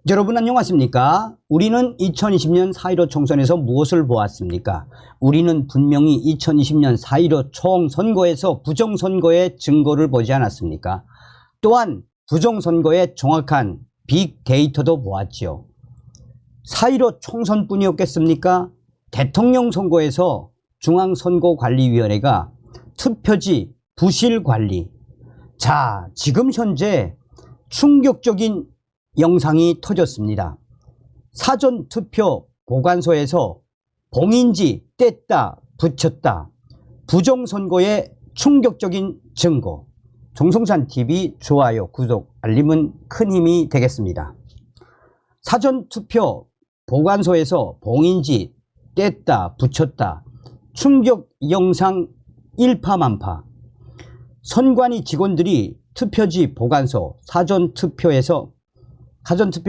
여러분 안녕하십니까? 우리는 2020년 4.15 총선에서 무엇을 보았습니까? 우리는 분명히 2020년 4.15 총선거에서 부정선거의 증거를 보지 않았습니까? 또한 부정선거의 정확한 빅데이터도 보았지요. 4.15 총선뿐이었겠습니까? 대통령 선거에서 중앙선거관리위원회가 투표지 부실관리. 자, 지금 현재 충격적인 영상이 터졌습니다. 사전투표 보관소에서 봉인지 뗐다 붙였다. 부정선거의 충격적인 증거. 정성찬TV 좋아요, 구독, 알림은 큰 힘이 되겠습니다. 사전투표 보관소에서 봉인지 뗐다 붙였다. 충격 영상 일파만파. 선관위 직원들이 투표지 보관소 사전투표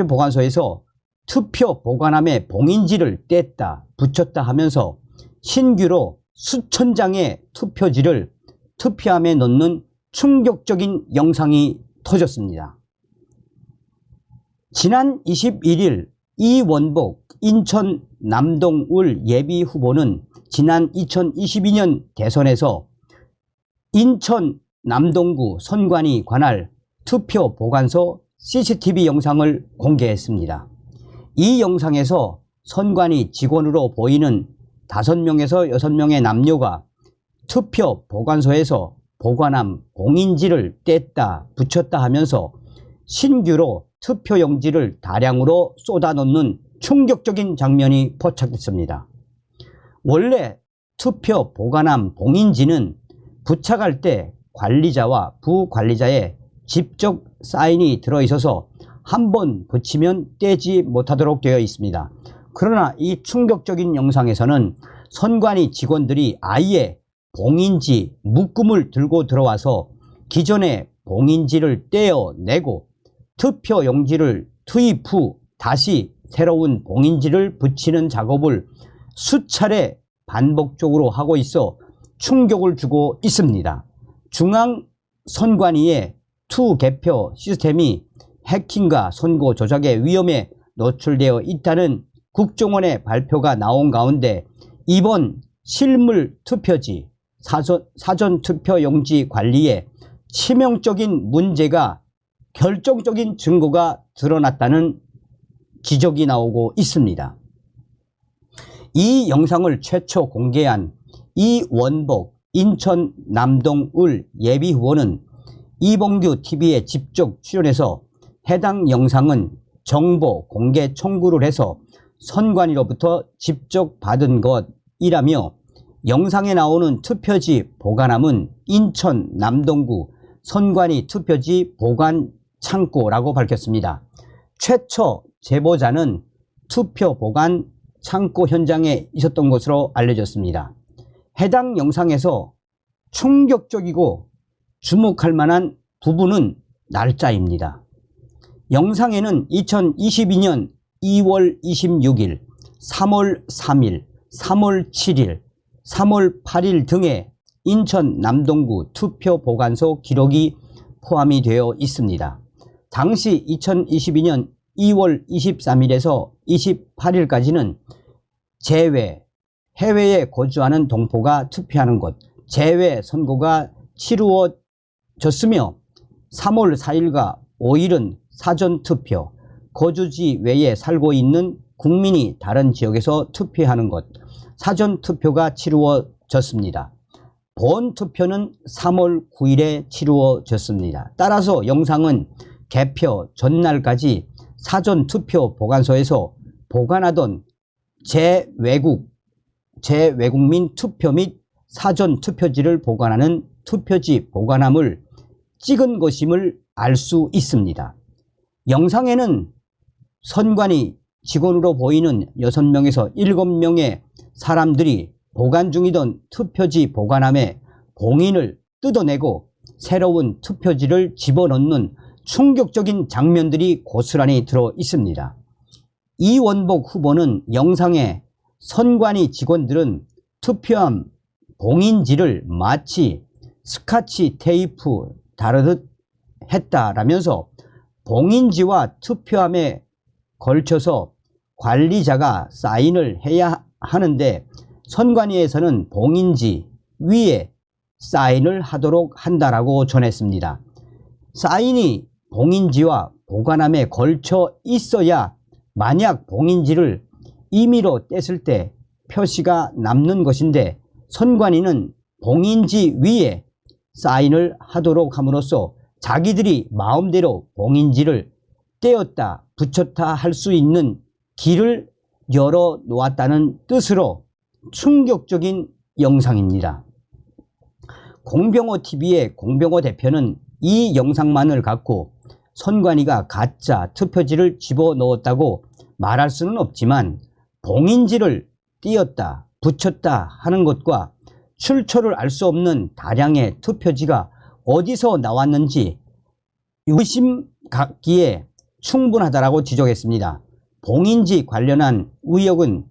보관소에서 투표 보관함에 봉인지를 뗐다 붙였다 하면서 신규로 수천 장의 투표지를 투표함에 넣는 충격적인 영상이 터졌습니다. 지난 21일 이원복 인천 남동울 예비후보는 지난 2022년 대선에서 인천 남동구 선관위 관할 투표 보관소 CCTV 영상을 공개했습니다. 이 영상에서 선관위 직원으로 보이는 5명에서 6명의 남녀가 투표 보관소에서 보관함 봉인지를 뗐다 붙였다 하면서 신규로 투표용지를 다량으로 쏟아놓는 충격적인 장면이 포착됐습니다. 원래 투표 보관함 봉인지는 부착할 때 관리자와 부관리자의 직접 사인이 들어있어서 한 번 붙이면 떼지 못하도록 되어 있습니다. 그러나 이 충격적인 영상에서는 선관위 직원들이 아예 봉인지 묶음을 들고 들어와서 기존의 봉인지를 떼어내고 투표용지를 투입 후 다시 새로운 봉인지를 붙이는 작업을 수차례 반복적으로 하고 있어 충격을 주고 있습니다. 중앙선관위의 투개표 시스템이 해킹과 선거 조작의 위험에 노출되어 있다는 국정원의 발표가 나온 가운데 이번 실물 투표지 사전투표용지 관리에 치명적인 문제가 결정적인 증거가 드러났다는 지적이 나오고 있습니다. 이 영상을 최초 공개한 이원복 인천 남동울 예비후보는 이봉규 TV에 직접 출연해서 해당 영상은 정보 공개 청구를 해서 선관위로부터 직접 받은 것이라며 영상에 나오는 투표지 보관함은 인천 남동구 선관위 투표지 보관 창고라고 밝혔습니다. 최초 제보자는 투표 보관 창고 현장에 있었던 것으로 알려졌습니다. 해당 영상에서 충격적이고 주목할 만한 부분은 날짜입니다. 영상에는 2022년 2월 26일, 3월 3일, 3월 7일, 3월 8일 등의 인천 남동구 투표 보관소 기록이 포함이 되어 있습니다. 당시 2022년 2월 23일에서 28일까지는 해외에 거주하는 동포가 투표하는 곳, 제외 선거가 치루어졌으며 3월 4일과 5일은 사전투표, 거주지 외에 살고 있는 국민이 다른 지역에서 투표하는 곳, 사전투표가 치루어졌습니다. 본투표는 3월 9일에 치루어졌습니다. 따라서 영상은 개표 전날까지 사전투표 보관소에서 보관하던 재외국민 투표 및 사전투표지를 보관하는 투표지 보관함을 찍은 것임을 알 수 있습니다. 영상에는 선관위 직원으로 보이는 6명에서 7명의 사람들이 보관 중이던 투표지 보관함에 봉인을 뜯어내고 새로운 투표지를 집어넣는 충격적인 장면들이 고스란히 들어 있습니다. 이원복 후보는 영상에 선관위 직원들은 투표함 봉인지를 마치 스카치 테이프 다르듯 했다라면서 봉인지와 투표함의 걸쳐서 관리자가 사인을 해야 하는데 선관위에서는 봉인지 위에 사인을 하도록 한다라고 전했습니다. 사인이 봉인지와 보관함에 걸쳐 있어야 만약 봉인지를 임의로 뗐을 때 표시가 남는 것인데 선관위는 봉인지 위에 사인을 하도록 함으로써 자기들이 마음대로 봉인지를 떼었다 붙였다 할 수 있는 길을 열어 놓았다는 뜻으로 충격적인 영상입니다. 공병호TV의 공병호 대표는 이 영상만을 갖고 선관위가 가짜 투표지를 집어넣었다고 말할 수는 없지만 봉인지를 띄었다 붙였다 하는 것과 출처를 알 수 없는 다량의 투표지가 어디서 나왔는지 의심 갖기에 충분하다라고 지적했습니다. 봉인지 관련한 의혹은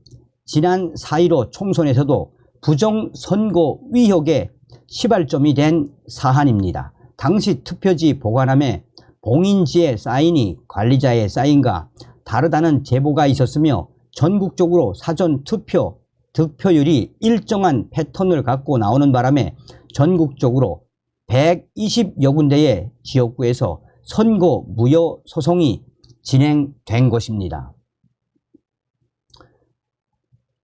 지난 4.15 총선에서도 부정선거 의혹의 시발점이 된 사안입니다. 당시 투표지 보관함에 봉인지의 사인이 관리자의 사인과 다르다는 제보가 있었으며 전국적으로 사전투표 득표율이 일정한 패턴을 갖고 나오는 바람에 전국적으로 120여 군데의 지역구에서 선거 무효 소송이 진행된 것입니다.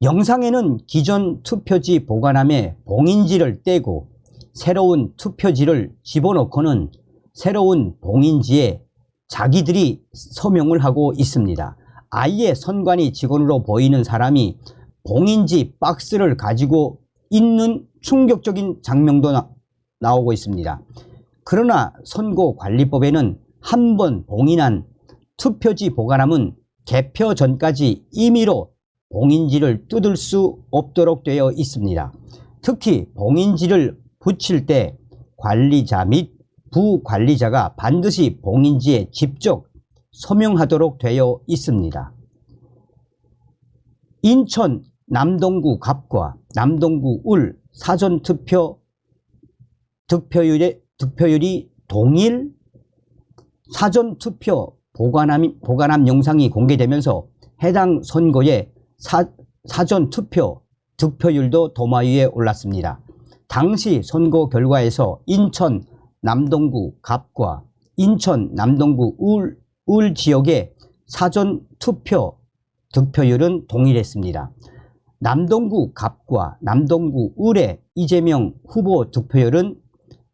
영상에는 기존 투표지 보관함에 봉인지를 떼고 새로운 투표지를 집어넣고는 새로운 봉인지에 자기들이 서명을 하고 있습니다. 아예 선관위 직원으로 보이는 사람이 봉인지 박스를 가지고 있는 충격적인 장면도 나오고 있습니다. 그러나 선거관리법에는 한 번 봉인한 투표지 보관함은 개표 전까지 임의로 봉인지를 뜯을 수 없도록 되어 있습니다. 특히 봉인지를 붙일 때 관리자 및 부관리자가 반드시 봉인지에 직접 서명하도록 되어 있습니다. 인천 남동구 갑과 남동구 울 사전투표 득표율이 동일 사전투표 보관함 영상이 공개되면서 해당 선거의 사전투표 득표율도 도마 위에 올랐습니다. 당시 선거 결과에서 인천 남동구 갑과 인천 남동구 울 지역의 사전투표 득표율은 동일했습니다. 남동구 갑과 남동구 울의 이재명 후보 득표율은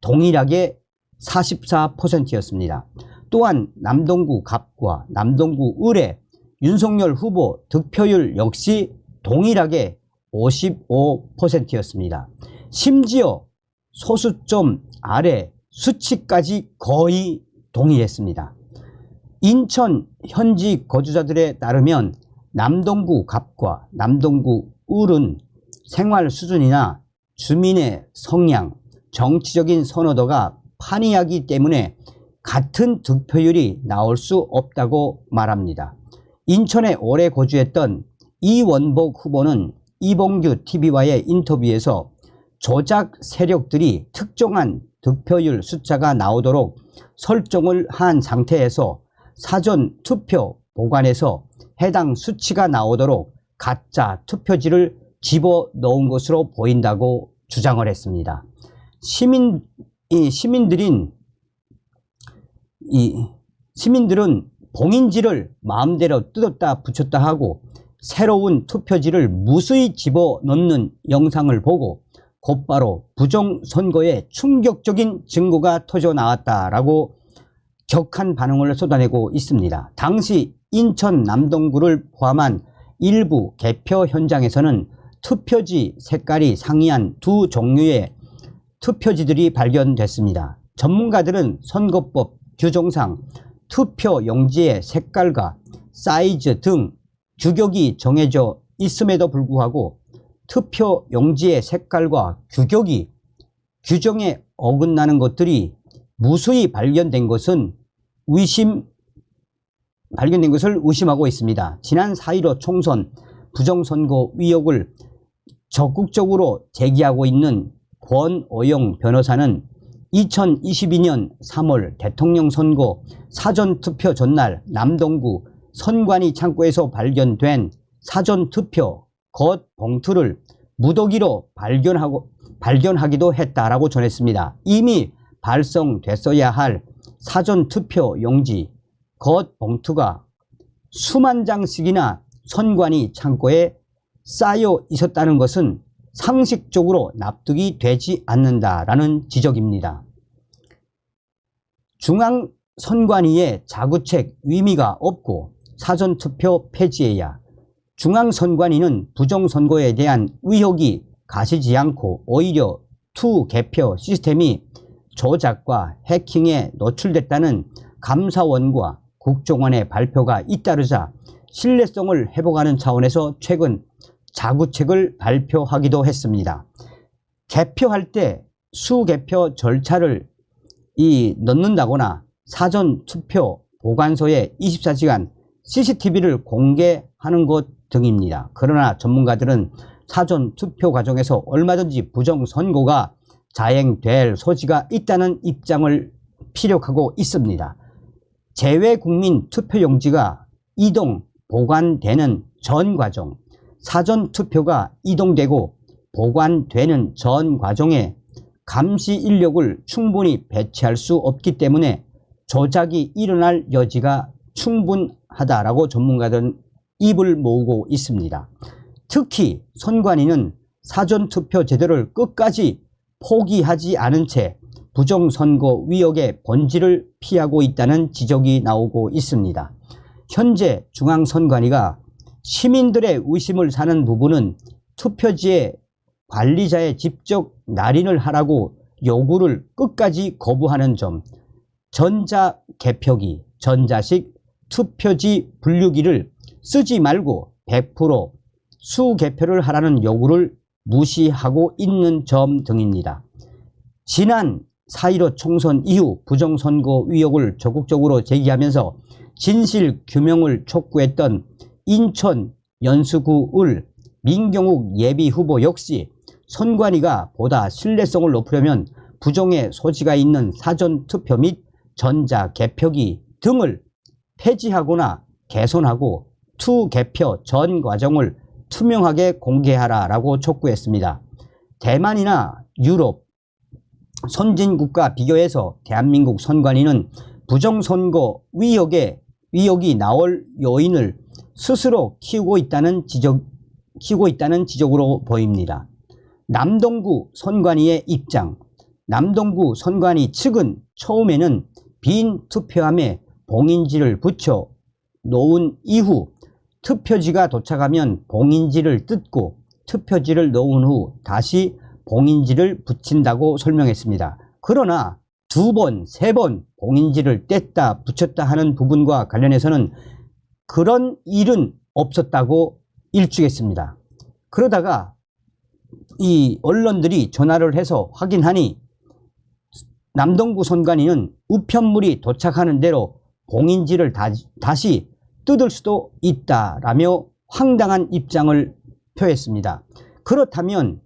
동일하게 44%였습니다. 또한 남동구 갑과 남동구 울의 윤석열 후보 득표율 역시 동일하게 55%였습니다. 심지어 소수점 아래 수치까지 거의 동일했습니다. 인천 현지 거주자들에 따르면 남동구 갑과 남동구 울은 생활 수준이나 주민의 성향, 정치적인 선호도가 판이하기 때문에 같은 득표율이 나올 수 없다고 말합니다. 인천에 오래 거주했던 이원복 후보는 이봉규 TV와의 인터뷰에서 조작 세력들이 특정한 득표율 숫자가 나오도록 설정을 한 상태에서 사전 투표 보관해서 해당 수치가 나오도록 가짜 투표지를 집어넣은 것으로 보인다고 주장을 했습니다. 시민들은 봉인지를 마음대로 뜯었다 붙였다 하고 새로운 투표지를 무수히 집어넣는 영상을 보고 곧바로 부정선거에 충격적인 증거가 터져 나왔다라고 격한 반응을 쏟아내고 있습니다. 당시 인천 남동구를 포함한 일부 개표 현장에서는 투표지 색깔이 상이한 두 종류의 투표지들이 발견됐습니다. 전문가들은 선거법 규정상 투표 용지의 색깔과 사이즈 등 규격이 정해져 있음에도 불구하고 투표 용지의 색깔과 규정에 어긋나는 것들이 무수히 발견된 것을 의심하고 있습니다. 지난 4.15 총선 부정선거 의혹을 적극적으로 제기하고 있는 권오영 변호사는 2022년 3월 대통령 선거 사전투표 전날 남동구 선관위 창고에서 발견된 사전투표 겉 봉투를 무더기로 발견하기도 했다라고 전했습니다. 이미 발송됐어야 할 사전투표 용지 겉 봉투가 수만 장씩이나 선관위 창고에 쌓여 있었다는 것은 상식적으로 납득이 되지 않는다라는 지적입니다. 중앙선관위의 자구책 의미가 없고 사전투표 폐지해야 중앙선관위는 부정선거에 대한 의혹이 가시지 않고 오히려 투개표 시스템이 조작과 해킹에 노출됐다는 감사원과 국정원의 발표가 잇따르자 신뢰성을 회복하는 차원에서 최근 자구책을 발표하기도 했습니다. 개표할 때 수개표 절차를 넣는다거나 사전투표 보관소에 24시간 CCTV를 공개하는 것 등입니다. 그러나 전문가들은 사전투표 과정에서 얼마든지 부정선거가 자행될 소지가 있다는 입장을 피력하고 있습니다. 재외국민 투표용지가 이동, 보관되는 전 과정, 사전투표가 이동되고 보관되는 전 과정에 감시 인력을 충분히 배치할 수 없기 때문에 조작이 일어날 여지가 충분하다라고 전문가들은 입을 모으고 있습니다. 특히 선관위는 사전투표 제도를 끝까지 포기하지 않은 채 부정선거 의혹의 본질을 피하고 있다는 지적이 나오고 있습니다. 현재 중앙선관위가 시민들의 의심을 사는 부분은 투표지에 관리자의 직접 날인을 하라고 요구를 끝까지 거부하는 점, 전자개표기, 전자식 투표지 분류기를 쓰지 말고 100% 수개표를 하라는 요구를 무시하고 있는 점 등입니다. 지난 4.15 총선 이후 부정선거 의혹을 적극적으로 제기하면서 진실규명을 촉구했던 인천 연수구을 민경욱 예비후보 역시 선관위가 보다 신뢰성을 높이려면 부정의 소지가 있는 사전투표 및 전자개표기 등을 폐지하거나 개선하고 투개표 전 과정을 투명하게 공개하라라고 촉구했습니다. 대만이나 유럽 선진국과 비교해서 대한민국 선관위는 부정선거 의혹이 나올 요인을 스스로 키우고 있다는 지적으로 보입니다. 남동구 선관위의 입장. 남동구 선관위 측은 처음에는 빈 투표함에 봉인지를 붙여 놓은 이후 투표지가 도착하면 봉인지를 뜯고 투표지를 넣은 후 다시 봉인지를 붙인다고 설명했습니다. 그러나 2번, 3번 봉인지를 뗐다 붙였다 하는 부분과 관련해서는 그런 일은 없었다고 일축했습니다. 그러다가 이 언론들이 전화를 해서 확인하니 남동구 선관위는 우편물이 도착하는 대로 봉인지를 다시 뜯을 수도 있다라며 황당한 입장을 표했습니다. 그렇다면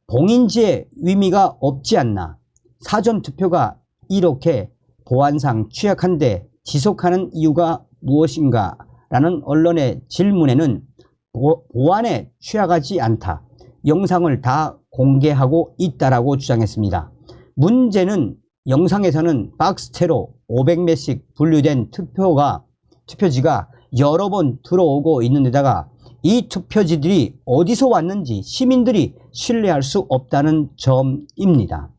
봉인지의 의미가 없지 않나? 사전투표가 이렇게 보안상 취약한데 지속하는 이유가 무엇인가? 라는 언론의 질문에는 보안에 취약하지 않다. 영상을 다 공개하고 있다라고 주장했습니다. 문제는 영상에서는 박스채로 500매씩 분류된 투표지가 여러 번 들어오고 있는 데다가 이 투표지들이 어디서 왔는지 시민들이 신뢰할 수 없다는 점입니다.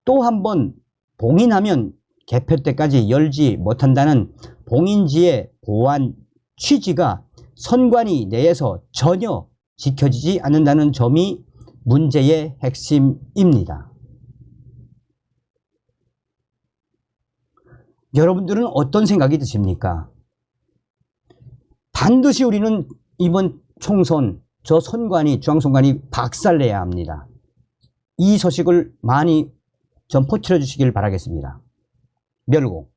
또 한 번 봉인하면 개표 때까지 열지 못한다는 봉인지의 보안 취지가 선관위 내에서 전혀 지켜지지 않는다는 점이 문제의 핵심입니다. 여러분들은 어떤 생각이 드십니까? 반드시 우리는 이번 총선 저 선관위, 중앙선관위 박살내야 합니다. 이 소식을 많이 좀 퍼뜨려 주시길 바라겠습니다. 멸공.